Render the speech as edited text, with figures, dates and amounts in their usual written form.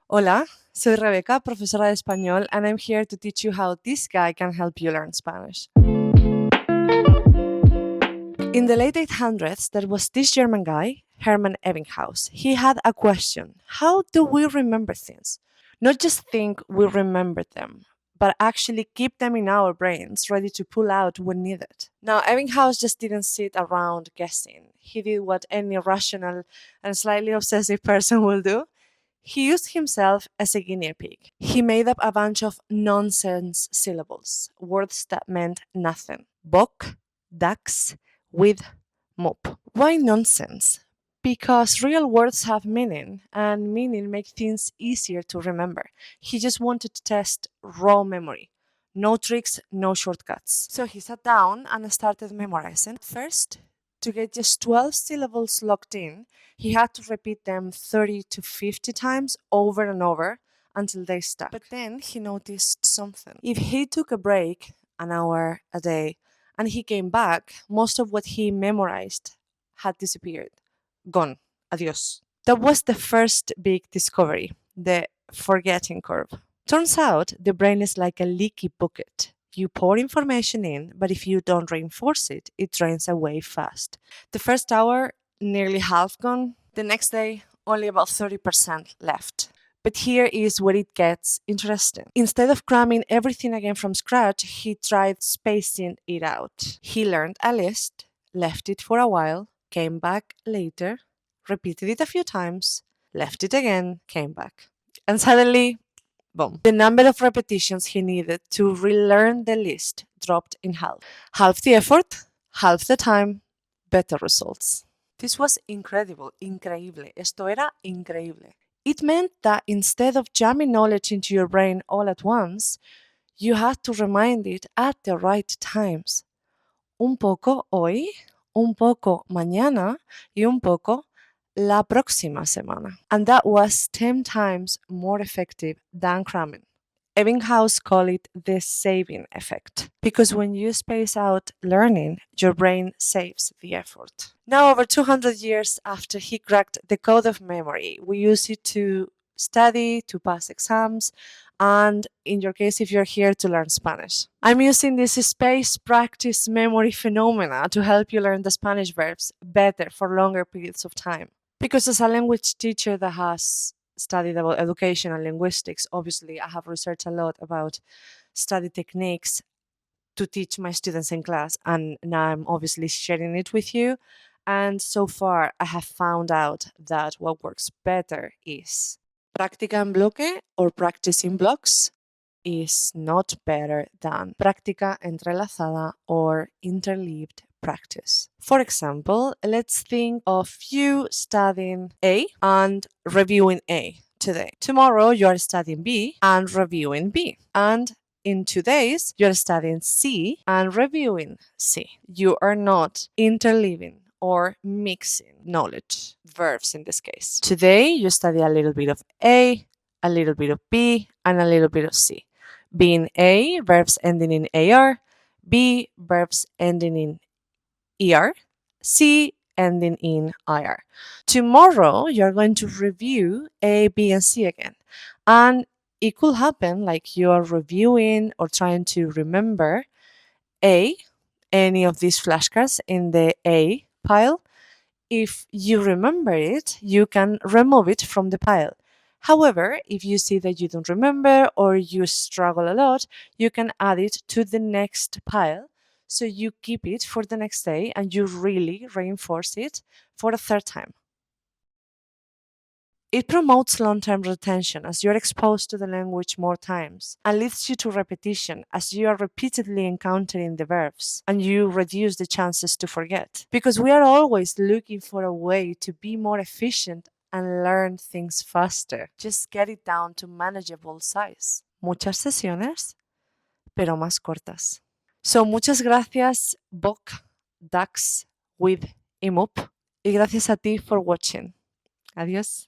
Hola, soy Rebeca, profesora de español, and I'm here to teach you how this guy can help you learn Spanish. In the late 800s, there was this German guy, Hermann Ebbinghaus. He had a question: how do we remember things? Not just think we remember them, but actually keep them in our brains, ready to pull out when needed. Now, Ebbinghaus just didn't sit around guessing. He did what any rational and slightly obsessive person will do. He used himself as a guinea pig. He made up a bunch of nonsense syllables, words that meant nothing. Bock, dax, with, mop. Why nonsense? Because real words have meaning, and meaning makes things easier to remember. He just wanted to test raw memory. No tricks, no shortcuts. So he sat down and started memorizing. First, to get just 12 syllables locked in, he had to repeat them 30 to 50 times over and over until they stuck. But then he noticed something. If he took a break, an hour a day, and he came back, most of what he memorized had disappeared. Gone. Adiós. That was the first big discovery, the forgetting curve. Turns out the brain is like a leaky bucket. You pour information in, but if you don't reinforce it, it drains away fast. The first hour, nearly half gone. The next day, only about 30% left. But here is where it gets interesting. Instead of cramming everything again from scratch, he tried spacing it out. He learned a list, left it for a while, came back later, repeated it a few times, left it again, came back. And suddenly, boom. The number of repetitions he needed to relearn the list dropped in half. Half the effort, half the time, better results. This was incredible, increíble. Esto era increíble. It meant that instead of jamming knowledge into your brain all at once, you had to remind it at the right times. Un poco hoy, un poco mañana y un poco la próxima semana. And that was 10 times more effective than cramming. Ebbinghaus called it the saving effect, because when you space out learning, your brain saves the effort. Now, over 200 years after he cracked the code of memory, we use it to study, to pass exams, and in your case, if you're here to learn Spanish. I'm using this space practice memory phenomena to help you learn the Spanish verbs better for longer periods of time. Because as a language teacher that has studied about education and linguistics, obviously I have researched a lot about study techniques to teach my students in class, and now I'm obviously sharing it with you. And so far I have found out that what works better is práctica en bloque or practice in blocks is not better than práctica entrelazada or interleaved practice. For example, let's think of you studying A and reviewing A today. Tomorrow you are studying B and reviewing B. And in 2 days, you're studying C and reviewing C. You are not interleaving or mixing knowledge, verbs in this case. Today, you study a little bit of A, a little bit of B, and a little bit of C. Being A, verbs ending in AR, B, verbs ending in ER, C, ending in IR. Tomorrow, you're going to review A, B, and C again. And it could happen like you are reviewing or trying to remember A, any of these flashcards in the A pile. If you remember it, you can remove it from the pile. However, if you see that you don't remember or you struggle a lot, you can add it to the next pile. So you keep it for the next day and you really reinforce it for a third time. It promotes long-term retention as you're exposed to the language more times and leads you to repetition as you are repeatedly encountering the verbs and you reduce the chances to forget. Because we are always looking for a way to be more efficient and learn things faster. Just get it down to manageable size. Muchas sesiones, pero más cortas. So, muchas gracias, Boc, Dax, with, y Mop. Y gracias a ti for watching. Adiós.